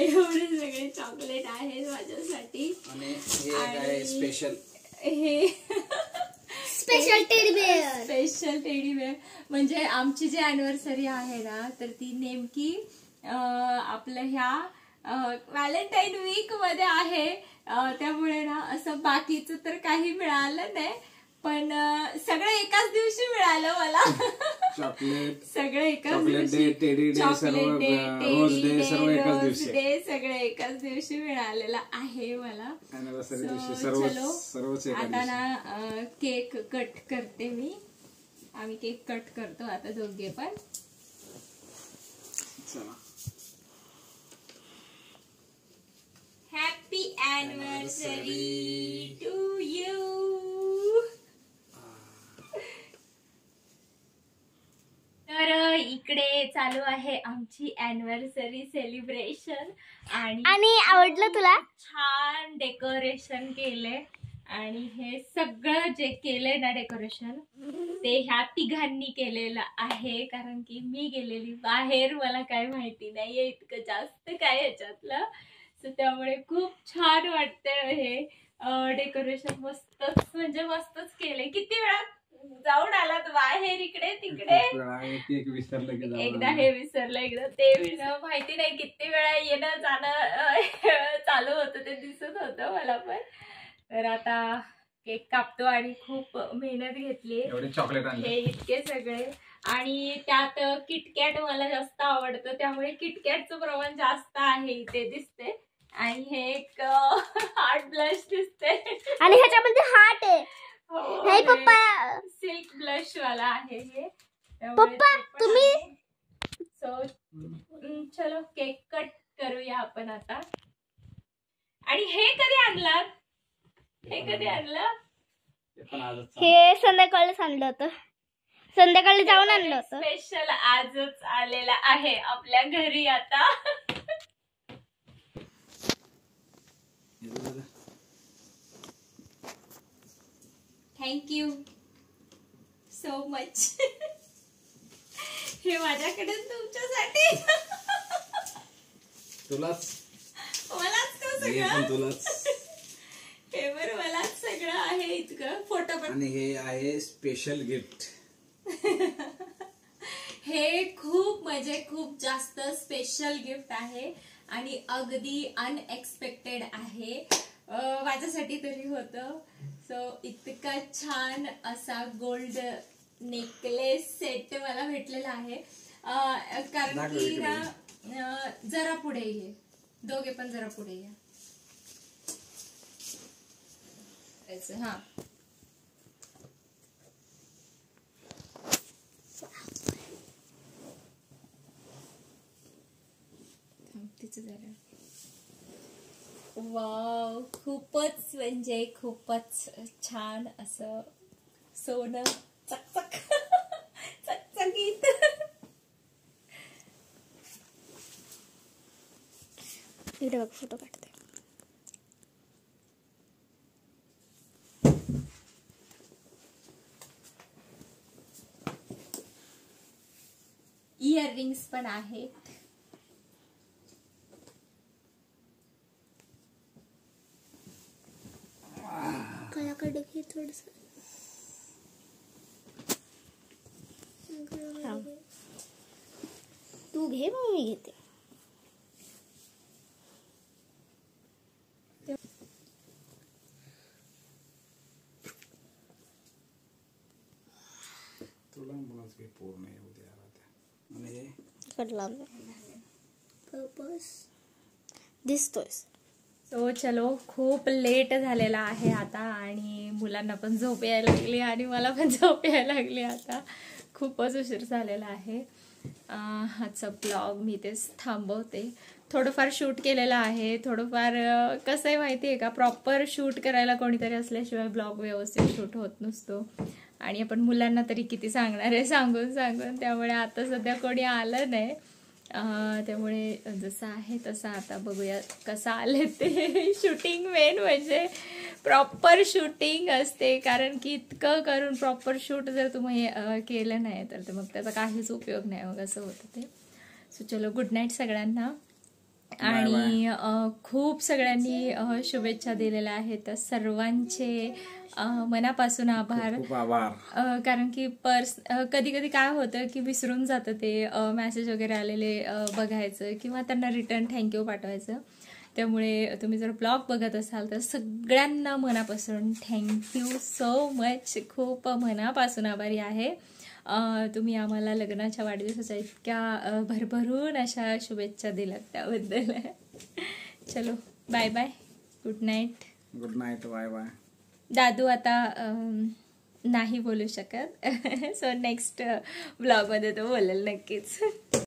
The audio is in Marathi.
एवढे सगळे चॉकलेट आहेत माझ्यासाठी. आणि हे स्पेशल, हे स्पेशल टेडी बेअर म्हणजे आमची जी अॅनिव्हर्सरी आहे ना, तर ती नेमकी आपलं ह्या व्हॅलेंटाईन वीक मध्ये आहे. त्यामुळे ना असं बाकीचं तर काही मिळालं नाही, पण सगळं एकाच दिवशी मिळालं मला. चॉकलेट सगळं एकाच दिवशी, चॉकलेट डे, रोज डे सगळं एकाच दिवशी मिळालेलं आहे मला. चलो आता ना केक कट करते मी. आम्ही केक कट करतो आता दोघे पण. Happy anniversary to you. तर इकडे चालू आहे आमची अॅनिव्हर्सरी सेलिब्रेशन. आणि आवडलं तुला? छान डेकोरेशन केले. आणि हे सगळं जे केलंय ना डेकोरेशन, ते ह्या तिघांनी केलेलं आहे. कारण की मी गेलेली बाहेर, मला काय माहिती नाहीये इतकं जास्त काय ह्याच्यातलं. सो त्यामुळे खूप छान वाटतंय हे डेकोरेशन. मस्तच म्हणजे मस्तच केलंय. किती वेळा जाऊन आलात बाहेर इकडे तिकडे? एकदा हे विसरलं, एकदा ते विसरलं. माहिती नाही किती वेळा येणं जाणं चालू होतं, ते दिसत होतं मला पण. तर आता केक कापतो आणि खूप मेहनत घेतली. चॉकलेट हे इतके सगळे. आणि त्यात किटकॅट मला जास्त आवडतं, त्यामुळे किटकॅटचं प्रमाण जास्त आहे इथे दिसते. आणि हे एक हार्ट ब्लश दिसते. आणि ह्याच्यामध्ये हार्ट आहे. हे पप्पा सिल्क ब्लश वाला आहे हे. पप्पा तुम्ही. सो चलो केक कट करूया आपण आता. आणि हे कधी आणलात? हे कधी आणलं? हे संध्याकाळीच आणलं होतं. संध्याकाळी जाऊन आणलं होतं. स्पेशल आजच आलेला आहे आपल्या घरी आता. Thank you so much. हे माझ्याकडे तुमच्यासाठी. तुलाच, मलाच का सगळं? पेपर मलाच सगळं आहे इतकं. फोटो पण. आणि हे आहे स्पेशल गिफ्ट. हे खूप म्हणजे खूप जास्त स्पेशल गिफ्ट आहे आणि अगदी अनएक्सपेक्टेड आहे माझ्यासाठी तरी होतं. सो इतका छान असा गोल्ड नेकलेस सेट मला भेटलेला आहे. कारण की ना जरा पुढे ये, दोघे पण जरा पुढे या. हा वाव, खूपच म्हणजे खूपच छान असं सोनं चकचक चकचकीत. इकडे बघ फोटो काढते. इयरिंग्स पण आहेत. कलाकडे घे थोडस. तू घे मग मी घेते. तुला मुलाच काही पूर्ण येऊ द्या. दिसतोय. सो चलो खूप लेट झालेला आहे आता आणि मुलांना पण झोप यायला लागली आणि मला पण झोप यायला लागली. आता खूपच उशीर झालेला आहे. आजचा ब्लॉग मी तेच थांबवते. थोडंफार शूट केलेलं आहे. थोडंफार कसं आहे माहिती आहे का, प्रॉपर शूट करायला कोणीतरी असल्याशिवाय ब्लॉग व्यवस्थित शूट होत नसतो. आणि आपण मुलांना तरी किती सांगणार आहे सांगून. त्यामुळे आता सध्या कोणी आलं नाही. त्यामुळे जसं आहे तसं आता बघूया कसं आले ते. शूटिंग मेन म्हणजे प्रॉपर शूटिंग असते. कारण की इतकं करून प्रॉपर शूट जर तुम्ही केलं नाही तर मग त्याचा काहीच उपयोग नाही. मग असं होतं ते. सो चलो गुड नाईट सगळ्यांना. आणि खूप सगळ्यांनी शुभेच्छा दिलेल्या आहेत. तर सर्वांचे मनापासून आभार. खूप आभार. कारण की कधी कधी काय होतं की विसरून जातं ते मेसेज वगैरे आलेले बघायचं किंवा त्यांना रिटर्न थँक्यू पाठवायचं. त्यामुळे तुम्ही जर ब्लॉग बघत असाल तर सगळ्यांना मनापासून थँक्यू सो मच. खूप मनापासून आभारी आहे. तुम्ही आम्हाला लग्नाच्या वाढदिवसाच्या इतक्या भरभरून अशा शुभेच्छा दिल्यात त्याबद्दल. चलो bye bye, good night. Good night, bye bye. दादू आता नाही बोलू शकत, सो नेक्स्ट ब्लॉगमध्ये तो बोलेल नक्कीच.